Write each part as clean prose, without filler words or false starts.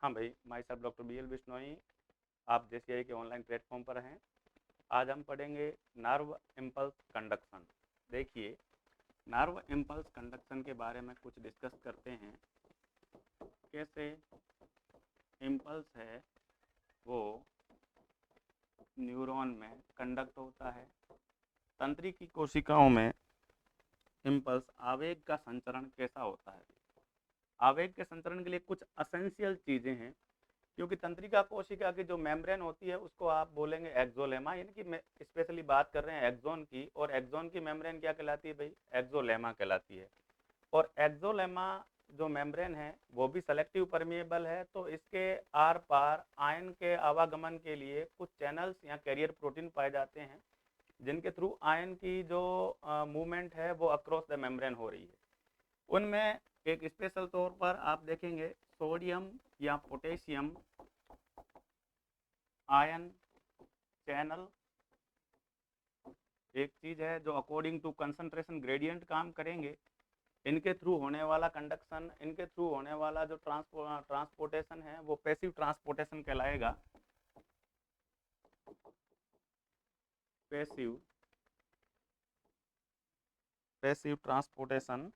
हाँ भाई, myself doctor B L Bishnoi. आप जेसीआई के ऑनलाइन प्लेटफॉर्म पर हैं। आज हम पढ़ेंगे नर्व इम्पल्स कंडक्शन। देखिए, नर्व इम्पल्स कंडक्शन के बारे में कुछ डिस्कस करते हैं। कैसे इम्पल्स है वो न्यूरॉन में कंडक्ट होता है। तंत्रिकी कोशिकाओं में इम्पल्स आवेग का संचरण कैसा होता है। आवेग के संचरण के लिए कुछ असेंशियल चीज़ें हैं, क्योंकि तंत्रिका कोशिका की जो मेम्ब्रेन होती है उसको आप बोलेंगे एक्सोलेमा, यानी कि स्पेशली बात कर रहे हैं एक्सोन की, और एक्सोन की मेम्ब्रेन क्या कहलाती है भाई? एक्सोलेमा कहलाती है। और एक्सोलेमा जो मेम्ब्रेन है वो भी सेलेक्टिव परमिएबल है, तो इसके आर पार आयन के आवागमन के लिए कुछ चैनल्स या कैरियर प्रोटीन पाए जाते हैं, जिनके थ्रू आयन की जो मूवमेंट है वो अक्रॉस द मेम्ब्रेन हो रही है। उनमें एक स्पेशल तौर पर आप देखेंगे सोडियम या पोटेशियम आयन चैनल एक चीज़ है जो अकॉर्डिंग टू कंसंट्रेशन ग्रेडियंट काम करेंगे। इनके थ्रू होने वाला कंडक्शन, इनके थ्रू होने वाला जो ट्रांसपोर्टेशन है वो पैसिव ट्रांसपोर्टेशन कहलाएगा। Passive passive transportation.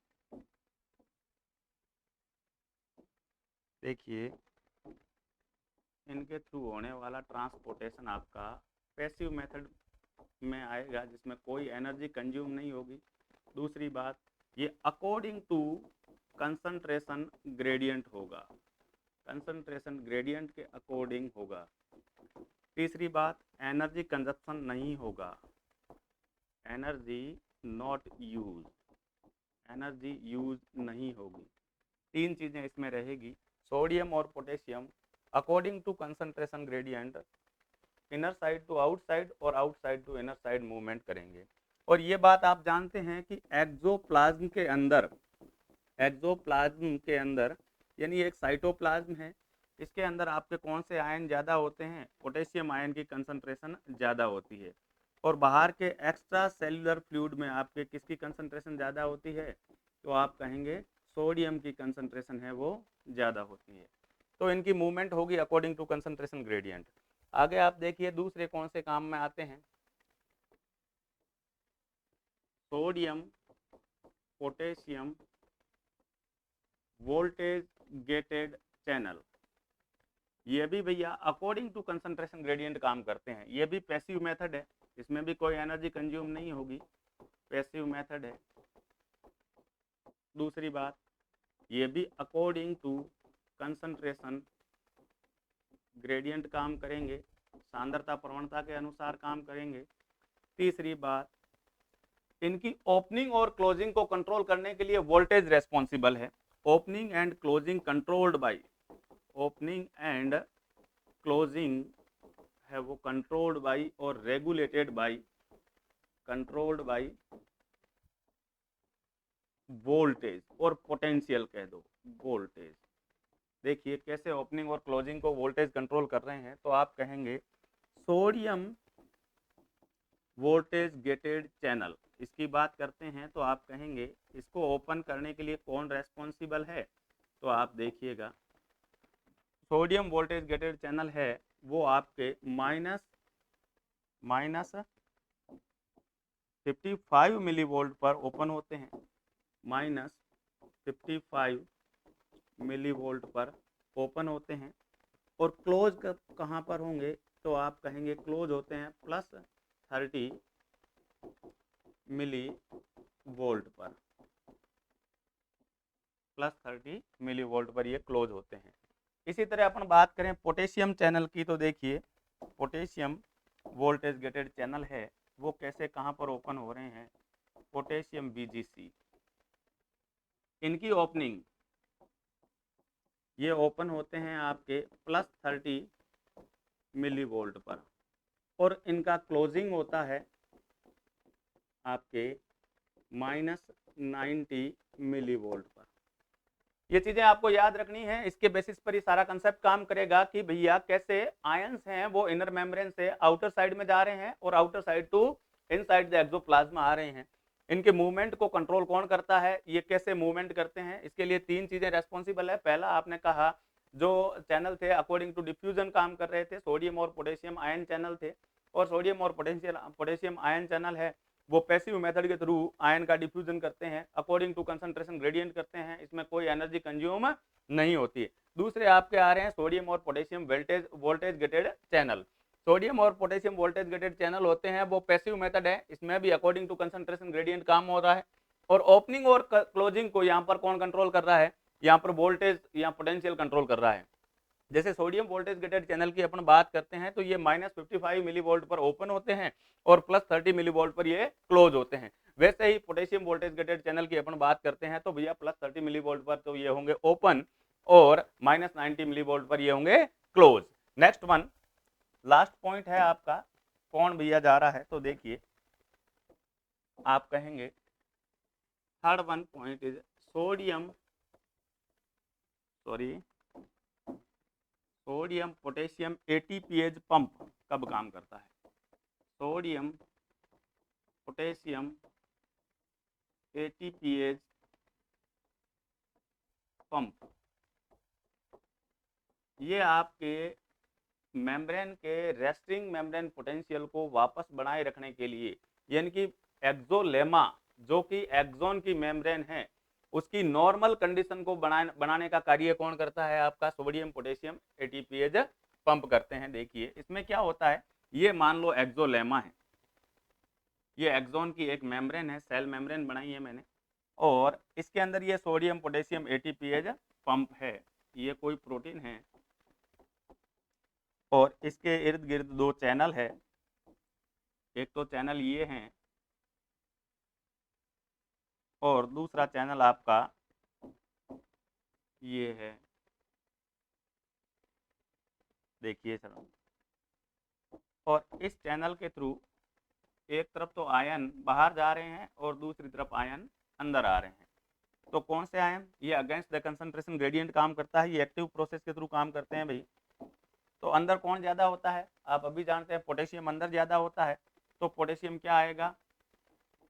देखिए, इनके थ्रू होने वाला ट्रांसपोर्टेशन आपका पैसिव मेथड में आएगा, जिसमें कोई एनर्जी कंज्यूम नहीं होगी। दूसरी बात, ये अकॉर्डिंग टू कंसंट्रेशन ग्रेडियंट होगा, कंसंट्रेशन ग्रेडियंट के अकॉर्डिंग होगा। तीसरी बात, एनर्जी कंजप्शन नहीं होगा, energy not use, energy use नहीं होगी। तीन चीज़ें इसमें रहेगी। सोडियम और potassium according to concentration gradient inner side to outside और outside to inner side movement करेंगे। और ये बात आप जानते हैं कि एक्सोप्लाज्म के अंदर यानी एक साइटोप्लाज्म है, इसके अंदर आपके कौन से आयन ज़्यादा होते हैं? पोटेशियम आयन की कंसंट्रेशन ज़्यादा होती है। और बाहर के एक्स्ट्रा सेलुलर फ्लूइड में आपके किसकी कंसंट्रेशन ज़्यादा होती है? तो आप कहेंगे सोडियम की कंसंट्रेशन है वो ज़्यादा होती है। तो इनकी मूवमेंट होगी अकॉर्डिंग टू कंसंट्रेशन ग्रेडियंट। आगे आप देखिए दूसरे कौन से काम में आते हैं। Sodium potassium voltage gated channel, ये भी भैया अकॉर्डिंग टू कंसंट्रेशन ग्रेडियंट काम करते हैं। ये भी पैसिव मेथड है, इसमें भी कोई एनर्जी कंज्यूम नहीं होगी, पैसिव मेथड है। दूसरी बात, ये भी अकॉर्डिंग टू कंसंट्रेशन ग्रेडियंट काम करेंगे, सांद्रता प्रवणता के अनुसार काम करेंगे। तीसरी बात, इनकी ओपनिंग और क्लोजिंग को कंट्रोल करने के लिए वोल्टेज रेस्पॉन्सिबल है। Opening and closing controlled by, opening and closing है वो कंट्रोल्ड बाई और regulated by, controlled by voltage और पोटेंशियल कह दो, वोल्टेज। देखिए कैसे ओपनिंग और क्लोजिंग को वोल्टेज कंट्रोल कर रहे हैं, तो आप कहेंगे सोडियम वोल्टेज गेटेड चैनल, इसकी बात करते हैं तो आप कहेंगे इसको ओपन करने के लिए कौन रेस्पॉन्सिबल है? तो आप देखिएगा सोडियम वोल्टेज गेटेड चैनल है वो आपके माइनस 55 मिली वोल्ट पर ओपन होते हैं, माइनस 55 मिली वोल्ट पर ओपन होते हैं। और क्लोज कहाँ पर होंगे? तो आप कहेंगे क्लोज होते हैं प्लस 30 मिली वोल्ट पर, प्लस 30 मिली वोल्ट पर ये क्लोज होते हैं। इसी तरह अपन बात करें पोटेशियम चैनल की, तो देखिए पोटेशियम वोल्टेज गेटेड चैनल है वो कैसे कहाँ पर ओपन हो रहे हैं? पोटेशियम बीजीसी, इनकी ओपनिंग ये ओपन होते हैं आपके प्लस 30 मिली वोल्ट पर, और इनका क्लोजिंग होता है आपके माइनस 90 मिली वोल्ट पर। ये चीज़ें आपको याद रखनी है, इसके बेसिस पर ये सारा कंसेप्ट काम करेगा कि भैया कैसे आयंस हैं वो इनर मेम्ब्रेन से आउटर साइड में जा रहे हैं और outer side to inside the exoplasma आ रहे हैं। इनके मूवमेंट को कंट्रोल कौन करता है? ये कैसे मूवमेंट करते हैं? इसके लिए तीन चीज़ें रेस्पॉन्सिबल है। पहला आपने कहा जो चैनल थे अकॉर्डिंग टू डिफ्यूजन काम कर रहे थे, सोडियम और पोटेशियम आयन चैनल थे, और सोडियम और पोटेशियम आयन चैनल है वो पैसिव मेथड के थ्रू आयन का डिफ्यूजन करते हैं, अकॉर्डिंग टू कंसंट्रेशन ग्रेडियंट करते हैं, इसमें कोई एनर्जी कंज्यूम नहीं होती है। दूसरे आपके आ रहे हैं सोडियम और potassium voltage gated channel. Sodium और पोटेशियम वोल्टेज गेटेड चैनल होते हैं, वो पैसिव मेथड है, इसमें भी अकॉर्डिंग टू कंसंट्रेशन ग्रेडियंट काम हो रहा है। और ओपनिंग और क्लोजिंग को यहाँ पर कौन कंट्रोल कर रहा है, यहाँ पर वोल्टेज या पोटेंशियल कंट्रोल कर रहा है। जैसे सोडियम वोल्टेज गेटेड चैनल की अपन बात करते हैं तो ये -55 मिलीवोल्ट पर ओपन होते हैं और +30 मिलीवोल्ट पर ये क्लोज होते हैं। वैसे ही पोटेशियम वोल्टेज गेटेड चैनल की अपन बात करते हैं तो भैया +30 मिलीवोल्ट पर तो ये होंगे ओपन और -90 मिलीवोल्ट पर ये होंगे close. Next one, last point है आपका, कौन भैया जा रहा है तो देखिए, आप कहेंगे third one point is sodium potassium ATPase pump कब काम करता है। सोडियम पोटेशियम एटीपीएज पंप ये आपके मेम्ब्रेन के रेस्टिंग मेम्ब्रेन पोटेंशियल को वापस बनाए रखने के लिए, यानी कि एक्सोलेमा जो कि एक्सोन की मेम्ब्रेन है उसकी नॉर्मल कंडीशन को बनाने का कार्य कौन करता है, आपका सोडियम पोटेशियम एटीपीएज पंप करते हैं। देखिए इसमें क्या होता है, ये मान लो एक्सोलेमा है, ये एक्सोन की एक मेम्ब्रेन है, सेल मेम्ब्रेन बनाई है मैंने, और इसके अंदर ये सोडियम पोटेशियम एटीपीएज पंप है, ये कोई प्रोटीन है और इसके इर्द गिर्द दो चैनल है, एक तो चैनल ये हैं और दूसरा चैनल आपका ये है। देखिए सर, और इस चैनल के थ्रू एक तरफ तो आयन बाहर जा रहे हैं और दूसरी तरफ आयन अंदर आ रहे हैं। तो कौन से आयन, ये अगेंस्ट द कंसंट्रेशन ग्रेडियंट काम करता है, ये एक्टिव प्रोसेस के थ्रू काम करते हैं भाई। तो अंदर कौन ज़्यादा होता है, आप अभी जानते हैं पोटेशियम अंदर ज़्यादा होता है, तो पोटेशियम क्या आएगा,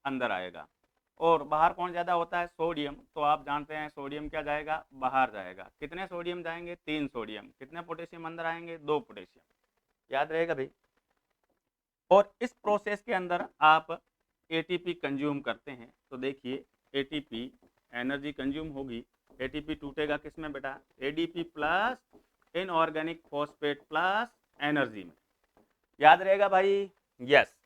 अंदर आएगा। और बाहर कौन ज़्यादा होता है, सोडियम, तो आप जानते हैं सोडियम क्या जाएगा, बाहर जाएगा। कितने सोडियम जाएंगे, 3 सोडियम। कितने पोटेशियम अंदर आएंगे, 2 पोटेशियम। याद रहेगा भाई। और इस प्रोसेस के अंदर आप एटीपी कंज्यूम करते हैं, तो देखिए एटीपी एनर्जी कंज्यूम होगी, एटीपी टूटेगा किस में बेटा, ADP plus inorganic phosphate plus energy में। याद रहेगा भाई, यस।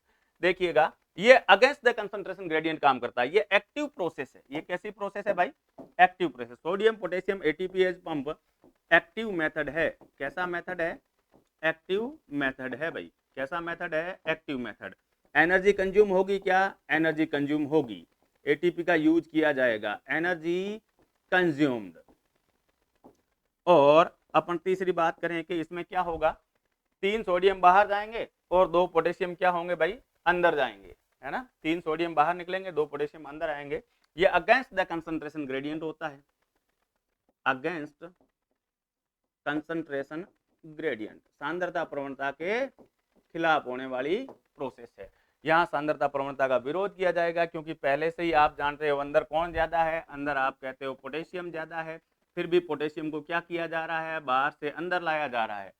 देखिएगा ये अगेंस्ट द कंसंट्रेशन ग्रेडियंट काम करता है, ये एक्टिव प्रोसेस है। ये कैसी प्रोसेस है भाई, active process. Sodium potassium ATPase pump active method है। कैसा मेथड है, एक्टिव मेथड है भाई। कैसा मेथड है, एक्टिव मेथड। एनर्जी कंज्यूम होगी क्या, एनर्जी कंज्यूम होगी, एटीपी का यूज किया जाएगा, एनर्जी कंज्यूम्ड। और अपन तीसरी बात करें कि इसमें क्या होगा, 3 सोडियम बाहर जाएंगे और 2 पोटेशियम क्या होंगे भाई, अंदर जाएंगे, है ना। 3 सोडियम बाहर निकलेंगे, 2 पोटेशियम अंदर आएंगे। ये अगेंस्ट द कंसंट्रेशन ग्रेडियंट होता है, अगेंस्ट कंसंट्रेशन ग्रेडियंट, सांद्रता प्रवणता के खिलाफ होने वाली प्रोसेस है। यहाँ सांद्रता प्रवणता का विरोध किया जाएगा, क्योंकि पहले से ही आप जानते हो अंदर कौन ज्यादा है, अंदर आप कहते हो पोटेशियम ज्यादा है, फिर भी पोटेशियम को क्या किया जा रहा है, बाहर से अंदर लाया जा रहा है।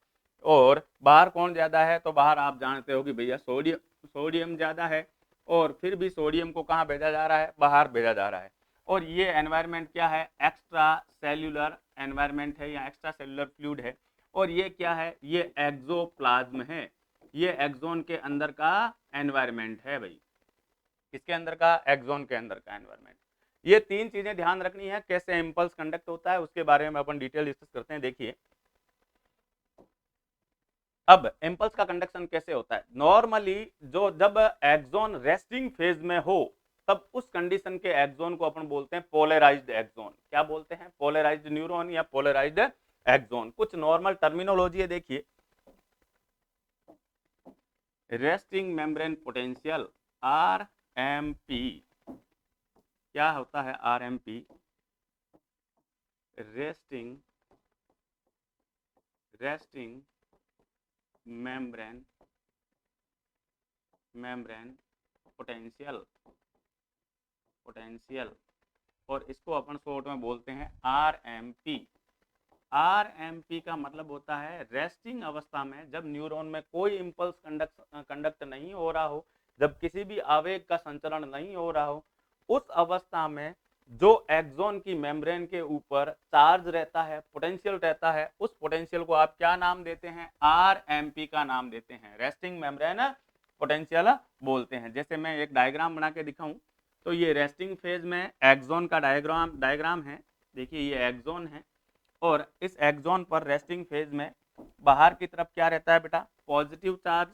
और बाहर कौन ज्यादा है, तो बाहर आप जानते हो कि भैया सोडियम ज्यादा है, और फिर भी सोडियम को कहाँ भेजा जा रहा है, बाहर भेजा जा रहा है। और ये एनवायरमेंट क्या है, एक्स्ट्रा सेल्यूलर एनवायरमेंट है या एक्स्ट्रा सेल्यूलर फ्लूइड है। और ये क्या है, ये एक्सोप्लाज्म है, ये एक्सोन के अंदर का एनवायरमेंट है भाई। किसके अंदर का, एक्सोन के अंदर का एनवायरमेंट। ये 3 चीजें ध्यान रखनी है। कैसे इंपल्स कंडक्ट होता है उसके बारे में अपन डिटेल डिस्कस करते हैं। देखिए अब इंपल्स का कंडक्शन कैसे होता है, नॉर्मली जो जब एक्सोन रेस्टिंग फेज में हो तब उस कंडीशन के एक्सोन को अपन बोलते हैं पोलराइज्ड एक्सोन। क्या बोलते हैं, पोलराइज्ड न्यूरॉन या पोलराइज्ड एक्सोन। कुछ नॉर्मल टर्मिनोलॉजी है, देखिए रेस्टिंग मेम्ब्रेन पोटेंशियल आरएमपी, क्या होता है आरएमपी, रेस्टिंग मेम्ब्रेन पोटेंशियल, और इसको अपन शॉर्ट में बोलते हैं आरएमपी। RMP का मतलब होता है रेस्टिंग अवस्था में, जब न्यूरॉन में कोई इम्पल्स कंडक्ट नहीं हो रहा हो, जब किसी भी आवेग का संचरण नहीं हो रहा हो, उस अवस्था में जो एक्सोन की मेम्ब्रेन के ऊपर चार्ज रहता है, पोटेंशियल रहता है, उस पोटेंशियल को आप क्या नाम देते हैं? RMP का नाम देते हैं, रेस्टिंग मेम्ब्रेन पोटेंशियल बोलते हैं। जैसे मैं एक डायग्राम बना के दिखाऊं तो ये रेस्टिंग फेज में एक्सोन का डायग्राम है। देखिए ये एक्सोन है और इस एक्सोन पर रेस्टिंग फेज में बाहर की तरफ क्या रहता है बेटा? Positive charge.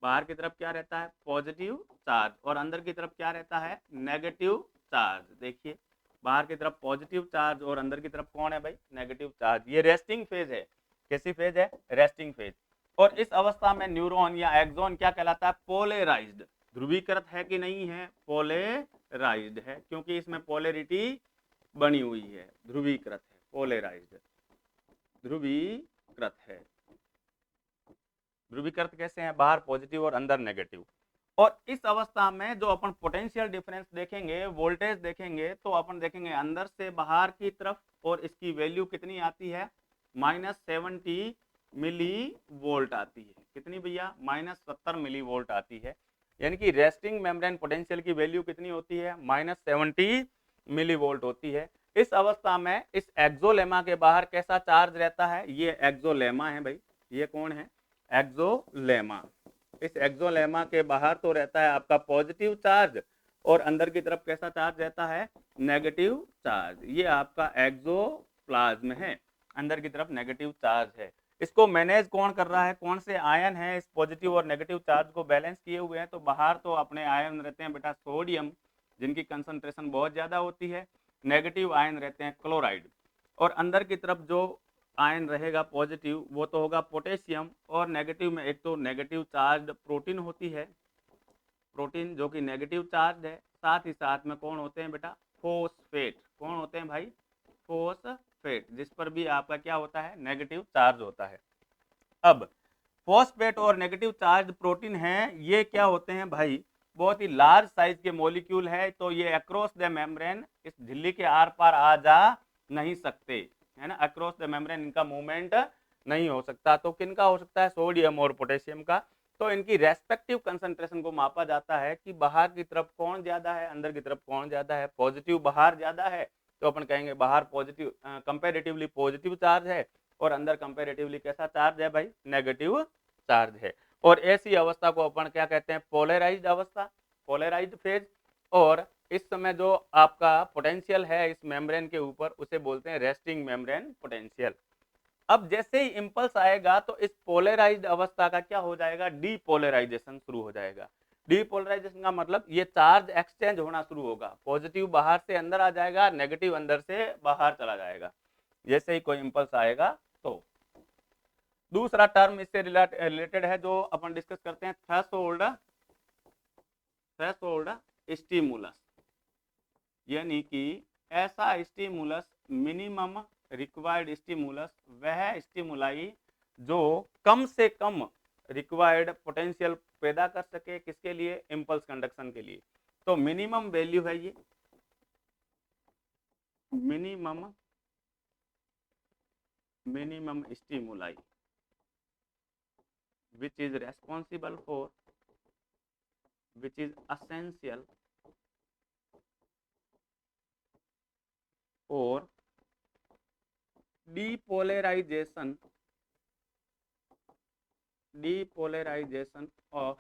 बाहर की तरफ क्या रहता है? Positive charge. और अंदर की तरफ क्या रहता है? Negative charge. देखिए बाहर की तरफ पॉजिटिव चार्ज और अंदर की तरफ कौन है भाई? Negative charge. ये रेस्टिंग फेज है। कैसी फेज है? Resting phase. और इस अवस्था में न्यूरॉन या एक्सोन क्या कहलाता है? पोलराइज्ड। ध्रुवीकृत है कि नहीं है? पोलराइज्ड है, क्योंकि इसमें पोलैरिटी बनी हुई है। ध्रुवीकृत है, पोलराइज्ड, ध्रुवीकृत है। ध्रुवीकृत कैसे हैं? बाहर पॉजिटिव और अंदर नेगेटिव। और इस अवस्था में जो अपन पोटेंशियल डिफरेंस देखेंगे, वोल्टेज देखेंगे, तो अपन देखेंगे अंदर से बाहर की तरफ, और इसकी वैल्यू कितनी आती है? -70 मिली वोल्ट आती है। कितनी भैया? -70 मिली वोल्ट आती है। यानी कि रेस्टिंग मेम्ब्रेन पोटेंशियल की वैल्यू कितनी होती है? -70 मिली वोल्ट होती है। इस अवस्था में इस एक्सोलेमा के बाहर कैसा चार्ज रहता है? ये एक्सोलेमा है भाई। ये कौन है? एक्सोलेमा। इस एक्सोलेमा के बाहर तो रहता है आपका पॉजिटिव चार्ज और अंदर की तरफ कैसा चार्ज रहता है? Negative charge. ये आपका एक्सोप्लाज्म है, अंदर की तरफ नेगेटिव चार्ज है। इसको मैनेज कौन कर रहा है? कौन से आयन है इस पॉजिटिव और नेगेटिव चार्ज को बैलेंस किए हुए हैं? तो बाहर तो अपने आयन रहते हैं बेटा सोडियम, जिनकी कंसंट्रेशन बहुत ज्यादा होती है। नेगेटिव आयन रहते हैं क्लोराइड। और अंदर की तरफ जो आयन रहेगा पॉजिटिव, वो तो होगा पोटेशियम। और नेगेटिव में एक तो नेगेटिव चार्ज प्रोटीन होती है, प्रोटीन जो कि नेगेटिव चार्ज है। साथ ही साथ में कौन होते हैं बेटा? फोस्फेट। कौन होते हैं भाई? फोस्फेट, जिस पर भी आपका क्या होता है? नेगेटिव चार्ज होता है। अब फॉस्फेट और नेगेटिव चार्ज प्रोटीन है, ये क्या होते हैं भाई? बहुत ही लार्ज साइज के मॉलिक्यूल है, तो ये अक्रॉस द मेम्ब्रेन इस झिल्ली के आर पार आ जा नहीं सकते, है ना। अक्रॉस द मेम्ब्रेन इनका मूवमेंट नहीं हो सकता। तो किनका हो सकता है? सोडियम और पोटेशियम का। तो इनकी रेस्पेक्टिव कंसंट्रेशन को मापा जाता है कि बाहर की तरफ कौन ज्यादा है, अंदर की तरफ कौन ज्यादा है। पॉजिटिव बाहर ज्यादा है तो अपन कहेंगे बाहर पॉजिटिव, कंपेरेटिवली पॉजिटिव चार्ज है, और अंदर कंपेरेटिवली कैसा चार्ज है भाई? नेगेटिव चार्ज है। और ऐसी अवस्था को अपन क्या कहते हैं? पोलराइज्ड अवस्था, पोलराइज्ड फेज। और इस समय जो आपका पोटेंशियल है इस मेम्ब्रेन के ऊपर, उसे बोलते हैं रेस्टिंग मेम्ब्रेन पोटेंशियल। अब जैसे ही इंपल्स आएगा तो इस पोलराइज्ड अवस्था का क्या हो जाएगा? डीपोलराइजेशन शुरू हो जाएगा। डीपोलराइजेशन का मतलब ये चार्ज एक्सचेंज होना शुरू होगा। पॉजिटिव बाहर से अंदर आ जाएगा, नेगेटिव अंदर से बाहर चला जाएगा जैसे ही कोई इंपल्स आएगा। तो दूसरा टर्म इससे रिलेटेड है जो अपन डिस्कस करते हैं, थ्रेशोल्ड, थ्रेशोल्ड स्टिमुलस। यानी कि ऐसा स्टिमुलस, मिनिमम रिक्वायर्ड स्टिमुलस, वह स्टिमुलाई जो कम से कम रिक्वायर्ड पोटेंशियल पैदा कर सके, किसके लिए? इंपल्स कंडक्शन के लिए। तो मिनिमम वैल्यू है ये, minimum stimuli which is responsible for, which is essential for depolarization of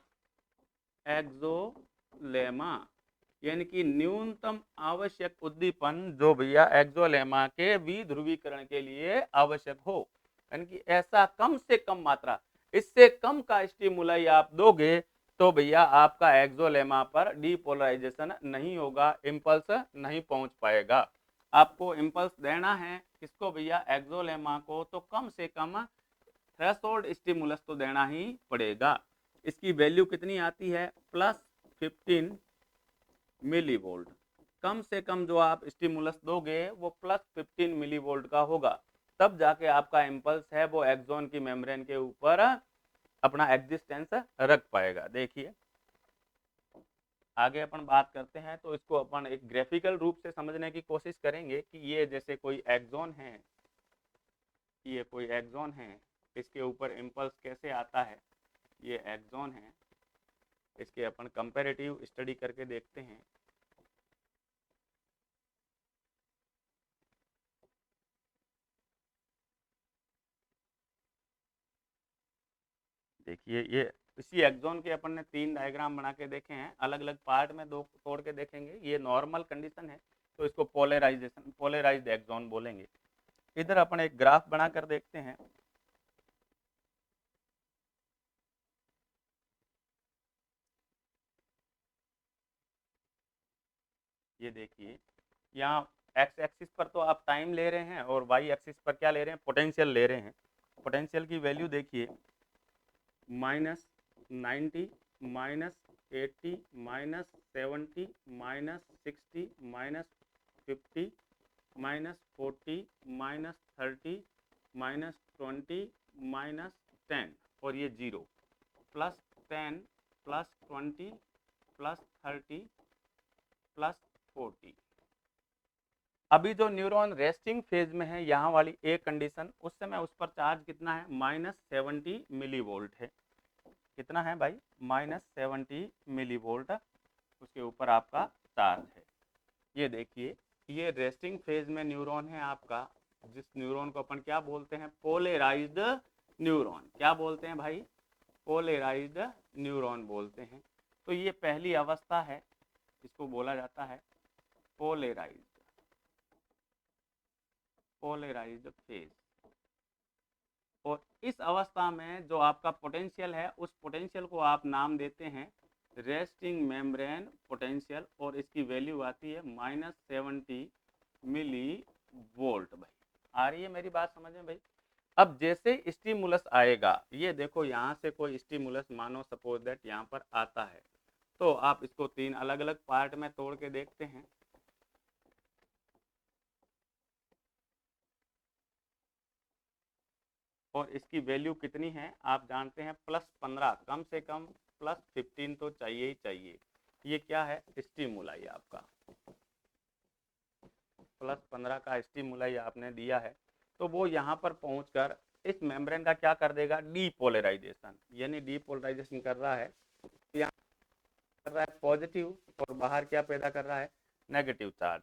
axolemma. यानी कि न्यूनतम आवश्यक उद्दीपन जो भैया एक्सोलेमा के विध्रुवीकरण के लिए आवश्यक हो। यानी कि ऐसा कम से कम मात्रा, इससे कम का स्टिमुलाई आप दोगे तो भैया आपका एक्सोलेमा पर डीपोलराइजेशन नहीं होगा, इंपल्स नहीं पहुंच पाएगा। आपको इंपल्स देना है किसको भैया? एक्सोलेमा को। तो कम से कम थ्रेशोल्ड स्टिमुलस तो देना ही पड़ेगा। इसकी वैल्यू कितनी आती है? +15 मिली वोल्ट। कम से कम जो आप स्टिमुलस दोगे वो +15 मिली वोल्ट का होगा, तब जाके आपका इंपल्स है वो एक्सोन की मेम्ब्रेन के ऊपर अपना एग्जिस्टेंस रख पाएगा। देखिए आगे अपन बात करते हैं तो इसको अपन एक ग्राफिकल रूप से समझने की कोशिश करेंगे कि ये जैसे कोई एक्सॉन है, ये कोई एक्सॉन है, इसके ऊपर इम्पल्स कैसे आता है, ये एक्सॉन है, इसके अपन कंपैरेटिव स्टडी करके देखते हैं। देखिए ये इसी एक्सॉन के अपन ने 3 डायग्राम बना के देखे हैं, अलग अलग पार्ट में 2 तोड़ के देखेंगे। ये नॉर्मल कंडीशन है तो इसको पोलराइज्ड एक्सॉन बोलेंगे। इधर अपन एक ग्राफ बना कर देखते हैं। ये देखिए यहाँ एक्स एक्सिस पर तो आप टाइम ले रहे हैं और वाई एक्सिस पर क्या ले रहे हैं, पोटेंशियल ले रहे हैं। पोटेंशियल की वैल्यू देखिए -90, -80, -70, -60, -50, -40, -30, -20, -10 और ये 0, +10, +20, +30, +40। अभी जो न्यूरॉन रेस्टिंग फेज में है, यहाँ वाली एक कंडीशन, उस समय उस पर चार्ज कितना है, -70 मिलीवोल्ट है। कितना है भाई, -70 मिलीवोल्ट उसके ऊपर आपका चार्ज है। ये देखिए ये रेस्टिंग फेज में न्यूरॉन है आपका, जिस न्यूरॉन को अपन क्या बोलते हैं, पोलराइज्ड न्यूरॉन। क्या बोलते हैं भाई, पोलराइज्ड न्यूरॉन बोलते हैं। तो ये पहली अवस्था है, इसको बोला जाता है पोलराइज्ड फेज। और इस अवस्था में जो आपका पोटेंशियल है, उस पोटेंशियल को आप नाम देते हैं रेस्टिंग मेम्ब्रेन पोटेंशियल, और इसकी वैल्यू आती है -70 मिली वोल्ट। भाई आ रही है मेरी बात समझ में भाई। अब जैसे स्टिमुलस आएगा, ये देखो यहाँ से कोई स्टिमुलस मानो सपोज दैट यहाँ पर आता है, तो आप इसको 3 अलग अलग पार्ट में तोड़ के देखते हैं। और इसकी वैल्यू कितनी है आप जानते हैं, +15, कम से कम +15 तो चाहिए ही चाहिए। ये क्या है, स्टिमुलाई आपका +15 का स्टिमुलाई आपने दिया है, तो वो यहाँ पर पहुँचकर इस मेम्ब्रेन का क्या कर देगा, डीपोलराइजेशन, यानी डीपोलराइजेशन कर रहा है। यहाँ कर रहा है पॉजिटिव और बाहर क्या पैदा कर रहा है, नेगेटिव चार्ज।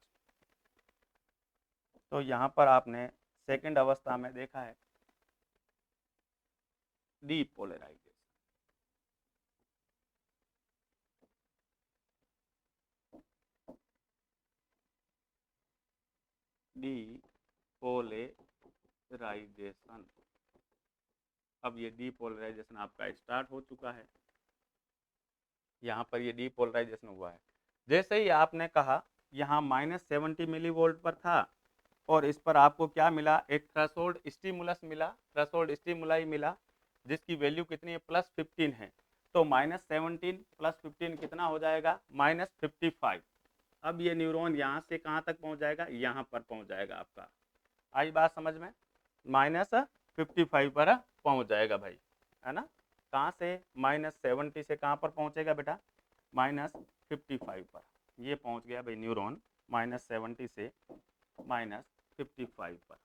तो यहाँ पर आपने सेकंड अवस्था में देखा है डीपोलराइजेशन। डीपोलराइजेशन, अब ये डीपोलराइजेशन आपका स्टार्ट हो चुका है। यहाँ पर ये डीपोलराइजेशन हुआ है। जैसे ही आपने कहा यहाँ -70 मिलीवोल्ट पर था, और इस पर आपको क्या मिला, एक थ्रेशोल्ड स्टिमुलस मिला, थ्रेशोल्ड स्टिमुलाई मिला, जिसकी वैल्यू कितनी है, +15 है। तो -17 +15 कितना हो जाएगा, -55। अब ये न्यूरॉन यहाँ से कहाँ तक पहुँच जाएगा, यहाँ पर पहुँच जाएगा आपका। आई बात समझ में, -55 पर पहुँच जाएगा भाई, है ना। कहाँ से, -70 से कहाँ पर पहुँचेगा बेटा, -55 पर। ये पहुँच गया भाई न्यूरॉन -70 से -55 पर।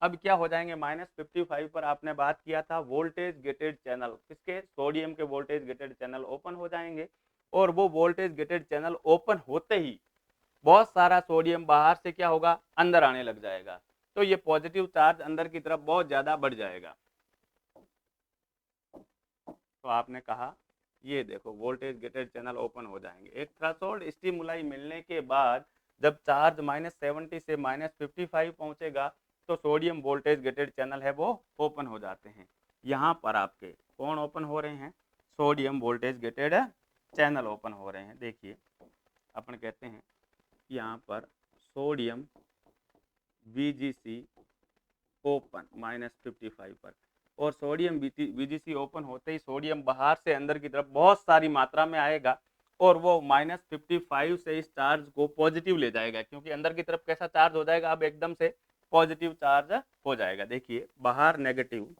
अब क्या हो जाएंगे, -55 पर आपने बात किया था वोल्टेज गेटेड चैनल, किसके, सोडियम के वोल्टेज गेटेड चैनल ओपन हो जाएंगे। और वो वोल्टेज गेटेड चैनल ओपन होते ही बहुत सारा सोडियम बाहर से क्या होगा, अंदर आने लग जाएगा। तो ये पॉजिटिव चार्ज अंदर की तरफ बहुत ज्यादा बढ़ जाएगा। तो आपने कहा ये देखो वोल्टेज गेटेड चैनल ओपन हो जाएंगे। एक थ्रेशोल्ड स्टिमुलाई मिलने के बाद जब चार्ज -70 से -55 पहुंचेगा, तो सोडियम वोल्टेज गेटेड चैनल है वो ओपन हो जाते हैं। यहाँ पर आपके कौन ओपन हो रहे हैं, sodium voltage gated channel open हो रहे हैं। देखिए अपन कहते हैं यहाँ पर सोडियम VGC ओपन -55 पर, और सोडियम VGC ओपन होते ही सोडियम बाहर से अंदर की तरफ बहुत सारी मात्रा में आएगा, और वो -55 से इस चार्ज को पॉजिटिव ले जाएगा, क्योंकि अंदर की तरफ कैसा चार्ज हो जाएगा, अब एकदम से पॉजिटिव चार्ज हो जाएगा। देखिए बाहर नेगेटिव,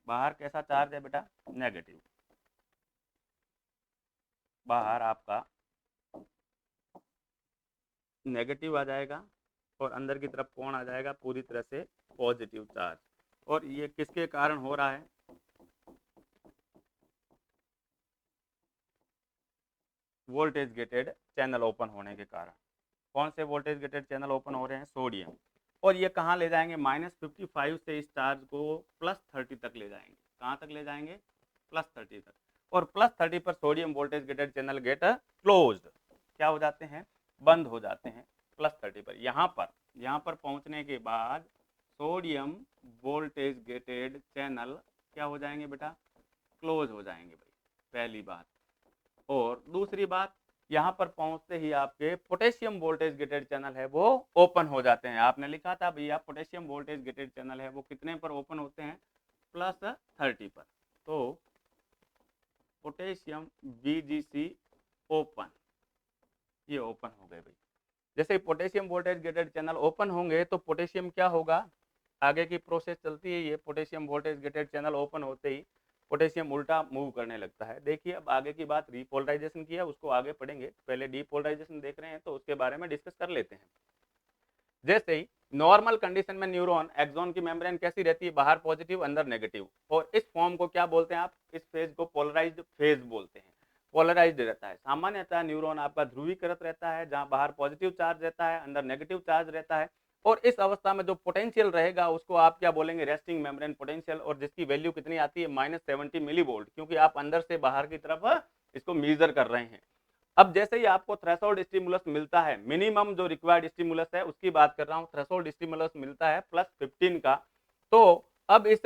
बाहर कैसा चार्ज है बेटा, नेगेटिव, बाहर आपका नेगेटिव आ जाएगा और अंदर की तरफ कौन आ जाएगा, पूरी तरह से पॉजिटिव चार्ज। और ये किसके कारण हो रहा है, वोल्टेज गेटेड चैनल ओपन होने के कारण। कौन से वोल्टेज गेटेड चैनल ओपन हो रहे हैं, सोडियम। और ये कहाँ ले जाएंगे, -55 से इस चार्ज को +30 तक ले जाएंगे। कहाँ तक ले जाएंगे, +30 तक। और +30 पर sodium voltage gated channel gate closed, क्या हो जाते हैं, बंद हो जाते हैं +30 पर। यहाँ पर पहुंचने के बाद सोडियम वोल्टेज गेटेड चैनल क्या हो जाएंगे बेटा, क्लोज हो जाएंगे भाई, पहली बात। और दूसरी बात, यहाँ पर पहुंचते ही आपके पोटेशियम वोल्टेज गेटेड चैनल है वो ओपन हो जाते हैं। आपने लिखा था भैया पोटेशियम वोल्टेज गेटेड चैनल है वो कितने पर ओपन होते हैं, +30 पर। तो पोटेशियम VGC ओपन, ये ओपन हो गए भाई। जैसे ही potassium voltage gated channel open होंगे तो पोटेशियम क्या होगा, आगे की प्रोसेस चलती है। ये potassium voltage gated channel open होते ही पोटेशियम उल्टा मूव करने लगता है। देखिए अब आगे की बात रीपोलराइजेशन की है, उसको आगे पढ़ेंगे, पहले डीपोलराइजेशन देख रहे हैं तो उसके बारे में डिस्कस कर लेते हैं। जैसे ही नॉर्मल कंडीशन में न्यूरॉन एक्सॉन की मेम्ब्रेन कैसी रहती है, बाहर पॉजिटिव अंदर नेगेटिव, और इस फॉर्म को क्या बोलते हैं आप, इस फेज को पोलराइज्ड फेज बोलते हैं। पोलराइज्ड रहता है, सामान्यतः न्यूरॉन आपका ध्रुवीकृत रहता है, जहां बाहर पॉजिटिव चार्ज रहता है अंदर नेगेटिव चार्ज रहता है। और इस अवस्था में जो पोटेंशियल रहेगा उसको आप क्या बोलेंगे, रेस्टिंग मेम्ब्रेन पोटेंशियल, और जिसकी वैल्यू कितनी आती है, -70 मिलीवोल्ट, क्योंकि आप अंदर से बाहर की तरफ इसको मेजर कर रहे हैं। अब जैसे ही आपको थ्रेशोल्ड स्टिमुलस मिलता है, मिनिमम जो रिक्वायर्ड स्टिमुलस है उसकी बात कर रहा हूं, थ्रेशोल्ड स्टिमुलस मिलता है +15 का, तो अब इस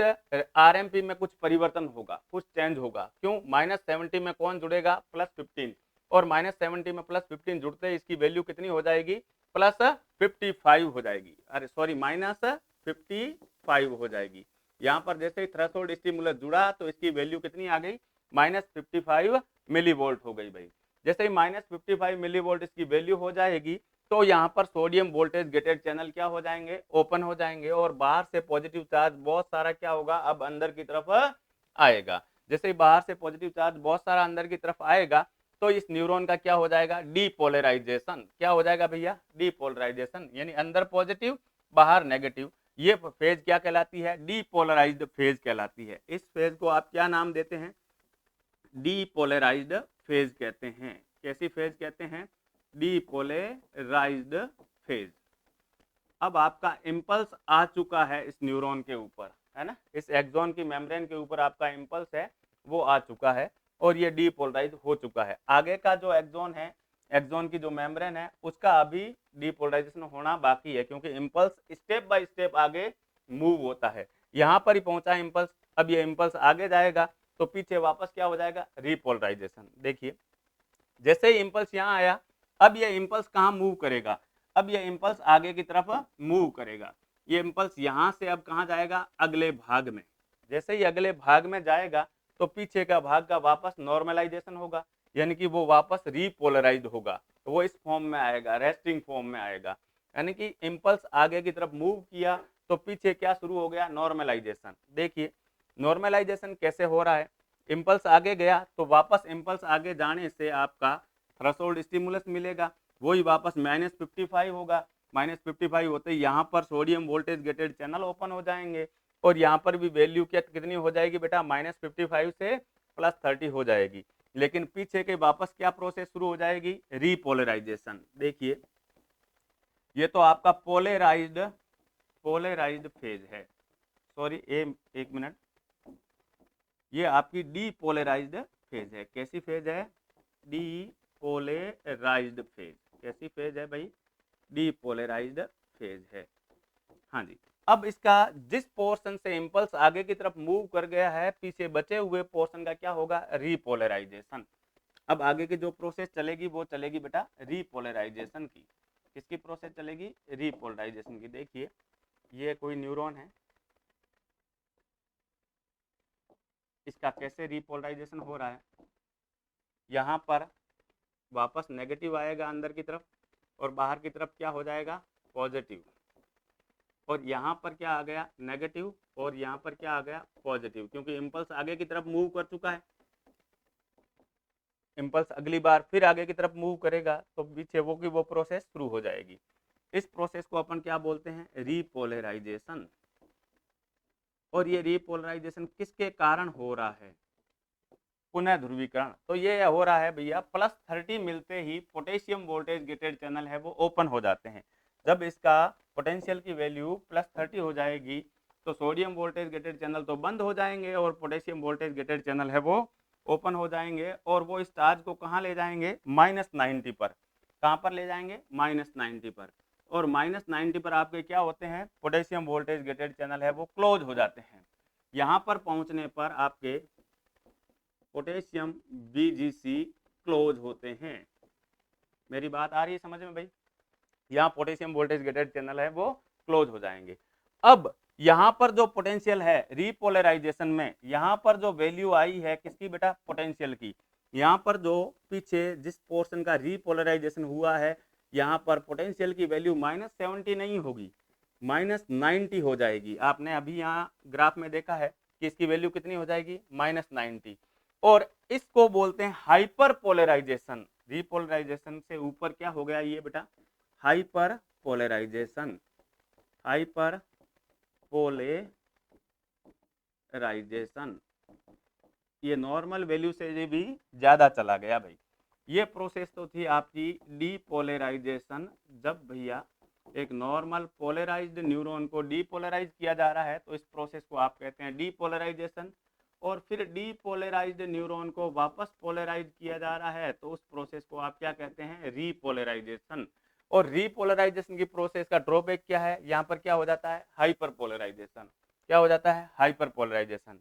RMP में कुछ परिवर्तन होगा, कुछ चेंज होगा। क्यों, -70 में कौन जुड़ेगा, +15, और -70 में +15 जुड़ते ही इसकी वैल्यू कितनी हो जाएगी, +55 हो जाएगी, अरे सॉरी -55 हो जाएगी। यहाँ पर जैसे ही थ्रेशोल्ड स्टिमुलस जुड़ा तो इसकी वैल्यू कितनी आ गई, -55 मिलीवोल्ट हो गई भाई। जैसे ही -55 मिलीवोल्ट इसकी वैल्यू हो जाएगी तो यहाँ पर सोडियम वोल्टेज गेटेड चैनल क्या हो जाएंगे, ओपन हो जाएंगे, और बाहर से पॉजिटिव चार्ज बहुत सारा क्या होगा, अब अंदर की तरफ आएगा। जैसे ही बाहर से पॉजिटिव चार्ज बहुत सारा अंदर की तरफ आएगा तो इस न्यूरॉन का क्या हो जाएगा, डीपोलराइजेशन। क्या हो जाएगा भैया, डीपोलराइजेशन, यानी अंदर पॉजिटिव बाहर नेगेटिव। ये फेज क्या कहलाती है, डीपोलराइज्ड फेज कहलाती है। इस फेज को आप क्या नाम देते हैं, डीपोलराइज्ड फेज कहते हैं। कैसी फेज कहते हैं, डीपोलराइज्ड फेज। अब आपका इम्पल्स आ चुका है इस न्यूरॉन के ऊपर, है ना, इस एक्सॉन की मेम्ब्रेन के ऊपर आपका इम्पल्स है वो आ चुका है और ये डीपोलराइज हो चुका है। आगे का जो एक्सॉन है, एक्सॉन की जो मेम्ब्रेन है उसका अभी डीपोलराइजेशन होना बाकी है, क्योंकि इम्पल्स स्टेप बाय स्टेप आगे मूव होता है। यहाँ पर ही पहुंचा इम्पल्स, अब ये इम्पल्स आगे जाएगा तो पीछे वापस क्या हो जाएगा, रीपोलराइजेशन। देखिए जैसे ही इम्पल्स यहाँ आया, अब ये इम्पल्स कहाँ मूव करेगा, अब ये इम्पल्स आगे की तरफ मूव करेगा। ये इम्पल्स यहाँ से अब कहाँ जाएगा, अगले भाग में। जैसे ही अगले भाग में जाएगा तो पीछे का भाग का वापस नॉर्मलाइजेशन होगा, यानी कि वो वापस रीपोलराइज होगा, तो वो इस फॉर्म में आएगा, रेस्टिंग फॉर्म में आएगा। यानी कि इम्पल्स आगे की तरफ मूव किया तो पीछे क्या शुरू हो गया, नॉर्मलाइजेशन। देखिए नॉर्मलाइजेशन कैसे हो रहा है, इम्पल्स आगे गया तो वापस इम्पल्स आगे जाने से आपका थ्रेशोल्ड स्टिमुलस मिलेगा, वही वापस -55 होगा। -55 होते ही यहाँ पर sodium voltage gated channel open हो जाएंगे और यहाँ पर भी वैल्यू क्या कितनी हो जाएगी बेटा, -55 से +30 हो जाएगी। लेकिन पीछे के वापस क्या प्रोसेस शुरू हो जाएगी, रीपोलराइजेशन। देखिए ये तो आपका पोलराइज्ड फेज है, सॉरी एक मिनट, ये आपकी डीपोलराइज्ड फेज है। कैसी फेज है, डीपोलराइज्ड फेज। कैसी फेज है भाई, डीपोलराइज्ड फेज है। हाँ जी, अब इसका जिस पोर्शन से इम्पल्स आगे की तरफ मूव कर गया है, पीछे बचे हुए पोर्शन का क्या होगा, रीपोलराइजेशन। अब आगे की जो प्रोसेस चलेगी वो चलेगी बेटा रीपोलराइजेशन की। किसकी प्रोसेस चलेगी, रीपोलराइजेशन की। देखिए ये कोई न्यूरॉन है, इसका कैसे रीपोलराइजेशन हो रहा है, यहाँ पर वापस नेगेटिव आएगा अंदर की तरफ और बाहर की तरफ क्या हो जाएगा, पॉजिटिव, और यहाँ पर क्या आ गया, नेगेटिव, और यहाँ पर क्या आ गया, पॉजिटिव, क्योंकि इम्पल्स आगे की तरफ मूव कर चुका है। इम्पल्स अगली बार फिर आगे की तरफ मूव करेगा तो पीछे वो की वो प्रोसेस शुरू हो जाएगी। इस प्रोसेस को अपन क्या बोलते हैं? रीपोलराइजेशन। और ये रीपोलराइजेशन किसके कारण हो रहा है? पुनः ध्रुवीकरण। तो ये हो रहा है भैया +30 मिलते ही पोटेशियम वोल्टेज गेटेड चैनल है वो ओपन हो जाते हैं। जब इसका पोटेंशियल की वैल्यू +30 हो जाएगी तो सोडियम वोल्टेज गेटेड चैनल तो बंद हो जाएंगे और पोटेशियम वोल्टेज गेटेड चैनल है वो ओपन हो जाएंगे, और वो इस चार्ज को कहाँ ले जाएंगे? -90 पर। कहाँ पर ले जाएंगे? -90 पर। और -90 पर आपके क्या होते हैं? पोटेशियम वोल्टेज गेटेड चैनल है वो क्लोज हो जाते हैं। यहाँ पर पहुँचने पर आपके पोटेशियम बीजीसी क्लोज होते हैं। मेरी बात आ रही है समझ में भाई? यहाँ पोटेशियम वोल्टेज गेटेड चैनल है वो क्लोज हो जाएंगे। अब यहाँ पर जो पोटेंशियल है रीपोलराइजेशन में, यहाँ पर जो वैल्यू आई है किसकी बेटा? पोटेंशियल की। यहाँ पर जो पीछे जिस पोर्शन का रीपोलराइजेशन हुआ है यहाँ पर पोटेंशियल की वैल्यू -70 नहीं होगी, -90 हो जाएगी। आपने अभी यहाँ ग्राफ में देखा है कि इसकी वैल्यू कितनी हो जाएगी? -90। और इसको बोलते हैं हाइपर पोलराइजेशन। रीपोलराइजेशन से ऊपर क्या हो गया ये बेटा? Hyper polarisation. हाइपर पोलराइजेशन ये नॉर्मल वैल्यू से भी ज्यादा चला गया भाई। ये प्रोसेस तो थी आपकी डीपोलराइजेशन। जब भैया एक नॉर्मल पोलराइज्ड न्यूरॉन को डीपोलराइज किया जा रहा है तो इस प्रोसेस को आप कहते हैं डीपोलराइजेशन। और फिर डीपोलराइज्ड न्यूरॉन को वापस पोलराइज किया जा रहा है तो उस प्रोसेस को आप क्या कहते हैं? रीपोलराइजेशन। और रीपोलराइजेशन की प्रोसेस का ड्रॉबैक क्या है? यहाँ पर क्या हो जाता है? Hyper polarisation. क्या हो जाता है? Hyper polarisation.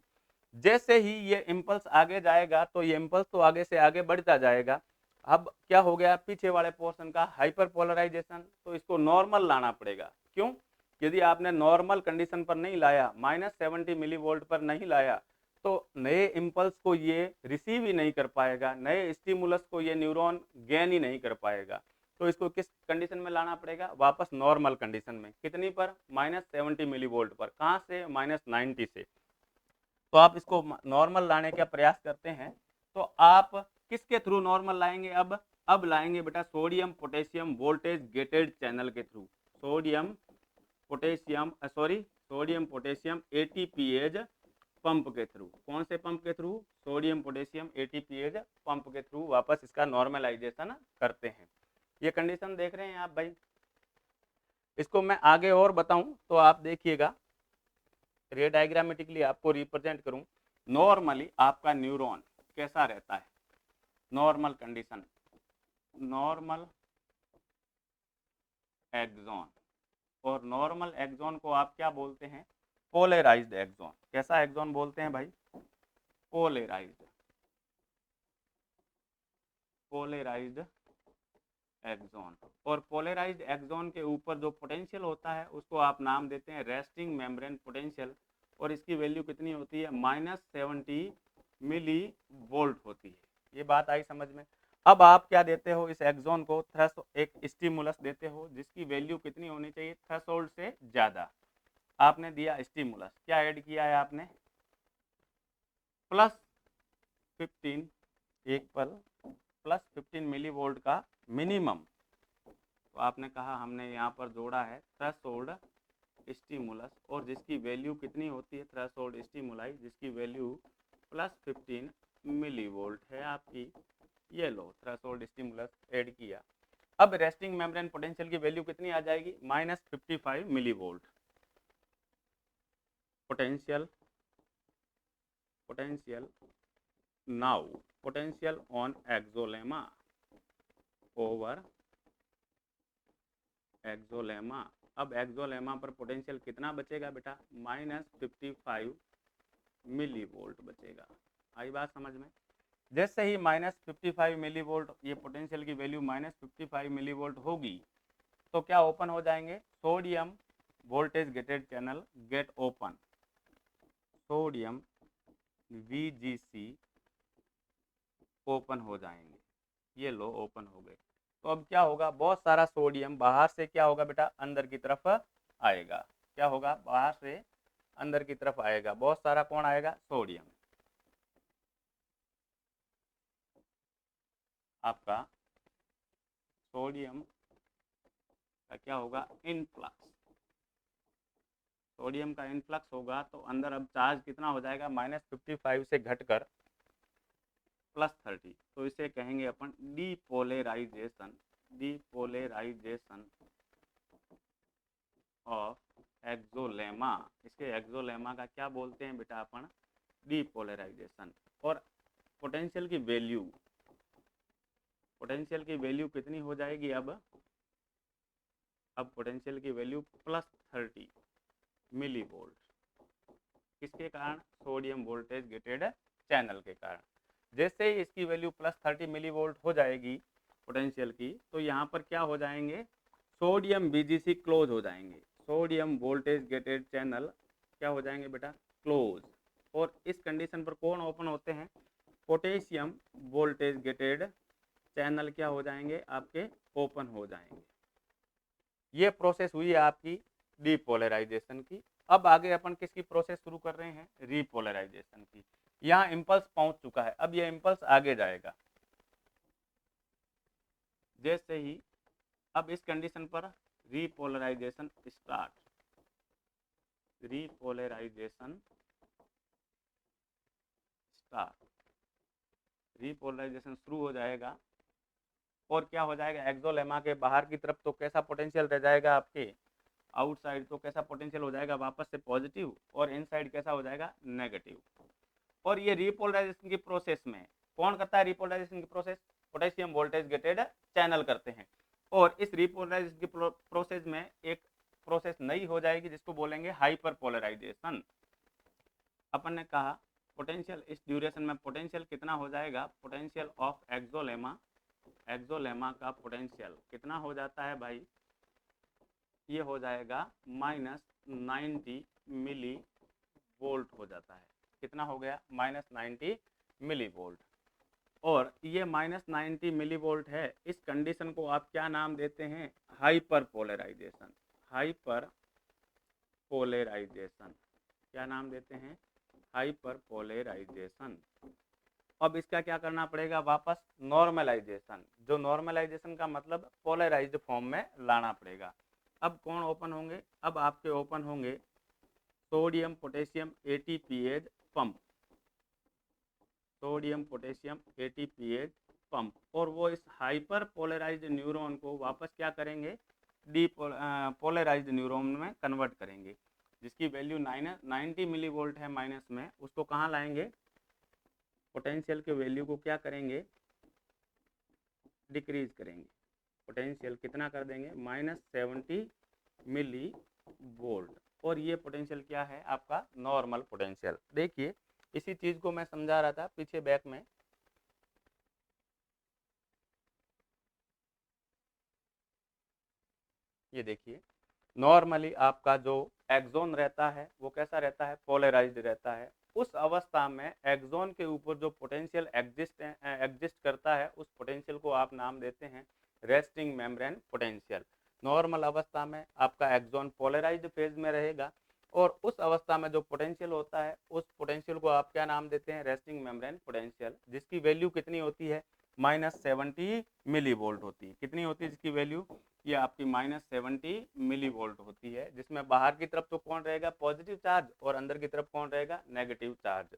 जैसे ही ये इम्पल्स आगे जाएगा तो ये इम्पल्स तो आगे से आगे बढ़ता जाएगा। अब क्या हो गया? पीछे वाले पोर्शन का हाइपर पोलराइजेशन, तो इसको नॉर्मल लाना पड़ेगा। क्यों? यदि आपने नॉर्मल कंडीशन पर नहीं लाया, -70 मिलीवोल्ट पर नहीं लाया, तो नए इम्पल्स को ये रिसीव ही नहीं कर पाएगा, नए स्टिमुलस को ये न्यूरॉन गेन ही नहीं कर पाएगा। तो इसको किस कंडीशन में लाना पड़ेगा? वापस नॉर्मल कंडीशन में। कितनी पर? -70 मिलीवोल्ट पर। कहाँ से? -90 से। तो आप इसको नॉर्मल लाने का प्रयास करते हैं तो आप किसके थ्रू नॉर्मल लाएंगे? अब लाएंगे बेटा sodium potassium voltage gated channel के through. Sodium potassium ATPase pump के थ्रू। कौन से पंप के through? Sodium potassium ATPase pump के थ्रू वापस इसका नॉर्मलाइजेशन करते हैं। ये कंडीशन देख रहे हैं आप भाई? इसको मैं आगे और बताऊं तो आप देखिएगा, रे डायग्रामेटिकली आपको रिप्रेजेंट करूं। नॉर्मली आपका न्यूरॉन कैसा रहता है? Normal condition, normal axon. और नॉर्मल एक्सॉन को आप क्या बोलते हैं? Polarised axon. कैसा एक्सॉन बोलते हैं भाई? पोलराइज्ड। Polarised axon. और पोलराइज्ड एक्सॉन के ऊपर जो पोटेंशियल होता है उसको आप नाम देते हैं रेस्टिंग मेम्ब्रेन पोटेंशियल। और इसकी वैल्यू कितनी होती है? -70 मिली वोल्ट होती है। ये बात आई समझ में? अब आप क्या देते हो? इस एक्सॉन को एक स्टिमुलस देते हो जिसकी वैल्यू कितनी होनी चाहिए? थ्रेशोल्ड से ज्यादा। आपने दिया स्टिमुलस, क्या ऐड किया है आपने? +15, एक पल +15 मिली वोल्ट का मिनिमम। तो आपने कहा हमने यहाँ पर जोड़ा है थ्रेशोल्ड स्टिमुलस, और जिसकी वैल्यू कितनी होती है? थ्रेशोल्ड स्टिमुलाई जिसकी वैल्यू +15 मिली वोल्ट है आपकी। ये लो थ्रेशोल्ड स्टिमुलस ऐड किया। अब रेस्टिंग मेम्ब्रेन पोटेंशियल की वैल्यू कितनी आ जाएगी? -55 millivolt. Potential now potential on axolemma over axolemma. अब एक्सोलेमा पर पोटेंशियल कितना बचेगा बेटा? -55 मिली वोल्ट बचेगा। आई बात समझ में? जैसे ही -55 मिली वोल्ट ये पोटेंशियल की वैल्यू -55 मिली वोल्ट होगी तो क्या ओपन हो जाएंगे? Sodium voltage gated channel gate open. Sodium VGC open हो जाएंगे। ये लो ओपन हो गए। तो अब क्या होगा? बहुत सारा सोडियम बाहर से क्या होगा बेटा? अंदर की तरफ आएगा। क्या होगा? बाहर से अंदर की तरफ आएगा। बहुत सारा कौन आएगा? सोडियम। आपका सोडियम का क्या होगा, इनफ्लक्स। सोडियम का इनफ्लक्स होगा तो अंदर अब चार्ज कितना हो जाएगा, -55 से घटकर +30। तो इसे कहेंगे अपन डीपोलराइजेशन, डीपोलराइजेशन ऑफ एक्सोलेमा। इसके एक्सोलेमा का क्या बोलते हैं बेटा अपन, डीपोलराइजेशन। और पोटेंशियल की वैल्यू, पोटेंशियल की वैल्यू कितनी हो जाएगी अब पोटेंशियल की वैल्यू +30 मिली वोल्ट। किसके कारण, सोडियम वोल्टेज गेटेड चैनल के कारण। जैसे ही इसकी वैल्यू +30 मिली वोल्ट हो जाएगी पोटेंशियल की, तो यहाँ पर क्या हो जाएंगे, सोडियम बीजीसी क्लोज हो जाएंगे। सोडियम वोल्टेज गेटेड चैनल क्या हो जाएंगे बेटा, क्लोज। और इस कंडीशन पर कौन ओपन होते हैं, पोटेशियम वोल्टेज गेटेड चैनल क्या हो जाएंगे, आपके ओपन हो जाएंगे। ये प्रोसेस हुई है आपकी डीपोलराइजेशन की। अब आगे अपन किसकी प्रोसेस शुरू कर रहे हैं, रीपोलराइजेशन की। यहाँ इम्पल्स पहुंच चुका है, अब ये इम्पल्स आगे जाएगा। जैसे ही अब इस कंडीशन पर repolarisation start, repolarisation start, repolarisation शुरू हो जाएगा। और क्या हो जाएगा, एक्सोलेमा के बाहर की तरफ तो कैसा पोटेंशियल रह जाएगा आपके, आउटसाइड तो कैसा पोटेंशियल हो जाएगा वापस से पॉजिटिव, और इनसाइड कैसा हो जाएगा, नेगेटिव। और ये रीपोलराइजेशन की प्रोसेस में कौन करता है, रीपोलराइजेशन की process potassium voltage gated channel करते हैं। और इस रीपोलराइजेशन की प्रोसेस में एक प्रोसेस नई हो जाएगी जिसको बोलेंगे हाइपर पोलराइजेशन। अपन ने कहा पोटेंशियल, इस ड्यूरेशन में पोटेंशियल कितना हो जाएगा, पोटेंशियल ऑफ एक्सोलेमा, एक्सोलेमा का पोटेंशियल कितना हो जाता है भाई, ये हो जाएगा -90 मिली वोल्ट हो जाता है। कितना हो गया, -90 मिली वोल्ट। और ये -90 मिली वोल्ट है। इस कंडीशन को आप क्या नाम देते हैं, हाइपर पोलराइजेशन, हाइपर पोलराइजेशन। क्या नाम देते हैं, हाइपर पोलराइजेशन। अब इसका क्या करना पड़ेगा, वापस नॉर्मलाइजेशन। जो नॉर्मलाइजेशन का मतलब पोलराइज्ड फॉर्म में लाना पड़ेगा। अब कौन ओपन होंगे, अब आपके ओपन होंगे sodium potassium ATPase pump, sodium potassium ATPase pump. और वो इस हाइपर पोलराइज्ड न्यूरॉन को वापस क्या करेंगे, पोलराइज्ड न्यूरॉन में कन्वर्ट करेंगे। जिसकी वैल्यू 90 मिली वोल्ट है माइनस में, उसको कहाँ लाएंगे, पोटेंशियल के वैल्यू को क्या करेंगे, डिक्रीज करेंगे। पोटेंशियल कितना कर देंगे, -70 मिली वोल्ट। और ये पोटेंशियल क्या है आपका, नॉर्मल पोटेंशियल। देखिए इसी चीज को मैं समझा रहा था पीछे बैक में। ये देखिए नॉर्मली आपका जो एक्सोन रहता है वो कैसा रहता है, पोलराइज्ड रहता है। उस अवस्था में एक्सोन के ऊपर जो पोटेंशियल एग्जिस्ट करता है उस पोटेंशियल को आप नाम देते हैं रेस्टिंग मेम्ब्रेन पोटेंशियल। नॉर्मल अवस्था में आपका एक्सोन पोलराइज्ड फेज में रहेगा, और उस अवस्था में जो पोटेंशियल होता है उस पोटेंशियल को आप क्या नाम देते हैं, रेस्टिंग मेम्ब्रेन पोटेंशियल। जिसकी वैल्यू कितनी होती है, -70 मिली वोल्ट होती है। कितनी होती है जिसकी वैल्यू, ये आपकी -70 मिली वोल्ट होती है। जिसमें बाहर की तरफ तो कौन रहेगा, पॉजिटिव चार्ज, और अंदर की तरफ कौन रहेगा, नेगेटिव चार्ज।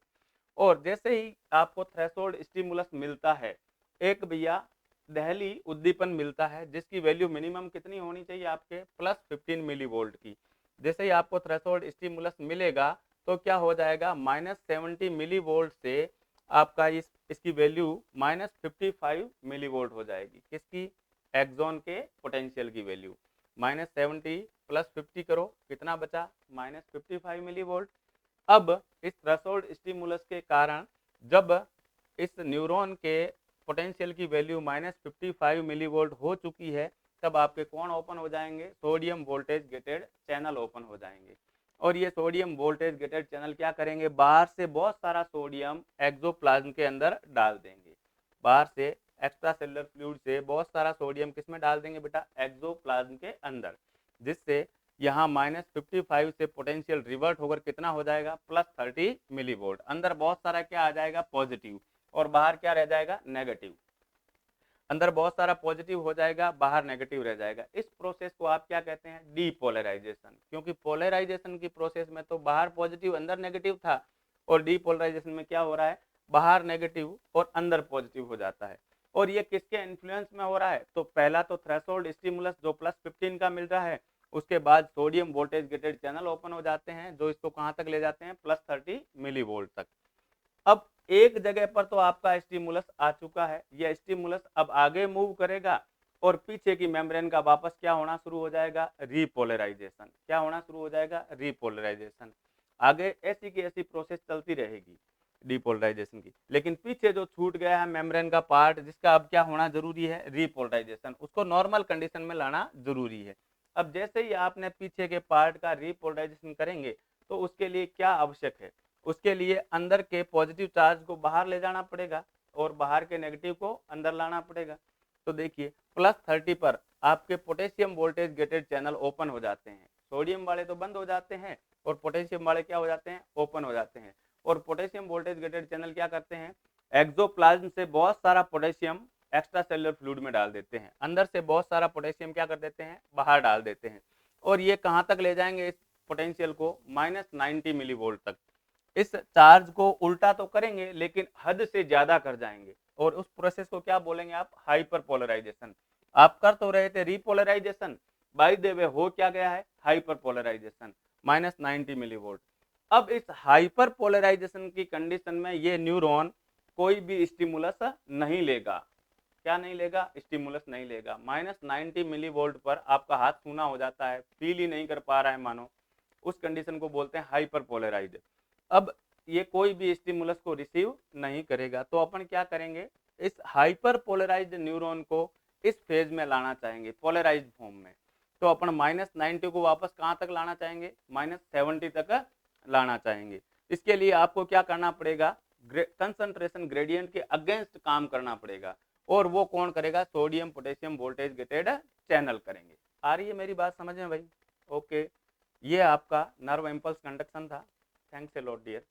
और जैसे ही आपको थ्रेशोल्ड स्टिमुलस मिलता है, एक भैया दहली उद्दीपन मिलता है जिसकी वैल्यू मिनिमम कितनी होनी चाहिए आपके, +15 मिली वोल्ट की। जैसे ही आपको थ्रेशोल्ड स्टिमुलस मिलेगा तो क्या हो जाएगा, -70 मिली वोल्ट से आपका इसकी वैल्यू -55 मिली वोल्ट हो जाएगी। किसकी, एक्सोन के पोटेंशियल की वैल्यू। -70 + 50 करो, कितना बचा, -55 मिली वोल्ट। अब इस थ्रेशोल्ड स्टिमुलस के कारण जब इस न्यूरॉन के पोटेंशियल की वैल्यू -55 मिली वोल्ट हो चुकी है, तब आपके कौन ओपन हो जाएंगे, sodium voltage gated channel open हो जाएंगे। और ये सोडियम वोल्टेज गेटेड चैनल क्या करेंगे, बाहर से बहुत सारा सोडियम एक्सोप्लाज्म के अंदर डाल देंगे। बाहर से एक्स्ट्रा सेलुलर फ्लूइड से बहुत सारा सोडियम किसमें डाल देंगे बेटा, एक्सोप्लाज्म के अंदर। जिससे यहाँ -55 से पोटेंशियल रिवर्ट होकर कितना हो जाएगा, +30 मिली वोल्ट। अंदर बहुत सारा क्या आ जाएगा, पॉजिटिव, और बाहर क्या रह जाएगा, नेगेटिव। अंदर बहुत सारा पॉजिटिव हो जाएगा, बाहर नेगेटिव रह जाएगा। इस प्रोसेस को आप क्या कहते हैं? डीपोलराइजेशन। क्योंकि पोलराइजेशन की प्रोसेस में तो बाहर पॉजिटिव अंदर नेगेटिव था, और डीपोलराइजेशन में क्या हो रहा है? बाहर नेगेटिव और अंदर पॉजिटिव हो जाता है। और ये किसके इन्फ्लुएंस में हो रहा है? तो पहला तो थ्रेशोल्ड स्टिमुलस जो +15 का मिल रहा है, उसके बाद sodium voltage gated channel open हो जाते हैं, जो इसको कहां तक ले जाते हैं? +30 मिलीवोल्ट तक। अब एक जगह पर तो आपका स्टिमुलस आ चुका है, यह स्टिमुलस अब आगे मूव करेगा और पीछे की मेम्ब्रेन का वापस क्या होना शुरू हो जाएगा? रीपोलराइजेशन। क्या होना शुरू हो जाएगा? रीपोलराइजेशन। आगे ऐसी की ऐसी प्रोसेस चलती रहेगी डीपोलराइजेशन की, लेकिन पीछे जो छूट गया है मेम्ब्रेन का पार्ट, जिसका अब क्या होना जरूरी है? रीपोलराइजेशन। उसको नॉर्मल कंडीशन में लाना जरूरी है। अब जैसे ही आपने पीछे के पार्ट का रीपोलराइजेशन करेंगे, तो उसके लिए क्या आवश्यक है? उसके लिए अंदर के पॉजिटिव चार्ज को बाहर ले जाना पड़ेगा और बाहर के नेगेटिव को अंदर लाना पड़ेगा। तो देखिए +30 पर आपके potassium voltage gated channel open हो जाते हैं। सोडियम वाले तो बंद हो जाते हैं और पोटेशियम वाले क्या हो जाते हैं? ओपन हो जाते हैं। और पोटेशियम वोल्टेज गेटेड चैनल क्या करते हैं? एक्सोप्लाज्म से बहुत सारा पोटेशियम एक्स्ट्रा सेलुलर फ्लूइड में डाल देते हैं। अंदर से बहुत सारा पोटेशियम क्या कर देते हैं? बाहर डाल देते हैं। और ये कहां तक ले जाएंगे इस पोटेंशियल को? -90 मिलीवोल्ट तक। इस चार्ज को उल्टा तो करेंगे, लेकिन हद से ज्यादा कर जाएंगे, और उस प्रोसेस को क्या बोलेंगे आप? Hyper polarisation. आप कर तो रहे थे रीपोलराइजेशन, बाय द वे हो क्या गया है? Hyper polarisation, -90 millivolt. अब इस हाइपर पोलराइजेशन की कंडीशन में ये न्यूरॉन कोई भी स्टिमुलस नहीं लेगा। क्या नहीं लेगा? स्टिमुलस नहीं लेगा। -90 मिलीवोल्ट पर आपका हाथ सूना हो जाता है, फील ही नहीं कर पा रहा है मानो, उस कंडीशन को बोलते हैं हाइपर पोलराइज। अब ये कोई भी स्टिमुलस को रिसीव नहीं करेगा, तो अपन क्या करेंगे? इस हाइपर पोलराइज्ड न्यूरॉन को इस फेज में लाना चाहेंगे, पोलराइज्ड फॉर्म में। तो अपन -90 को वापस कहां तक लाना चाहेंगे? -70 तक लाना चाहेंगे। इसके लिए आपको क्या करना पड़ेगा? कंसंट्रेशन ग्रेडियंट के अगेंस्ट काम करना पड़ेगा, और वो कौन करेगा? Sodium potassium voltage gated channel करेंगे। आ रही है मेरी बात समझ में भाई? ओके, ये आपका नर्व इम्पल्स कंडक्शन था। Thanks a lot dear.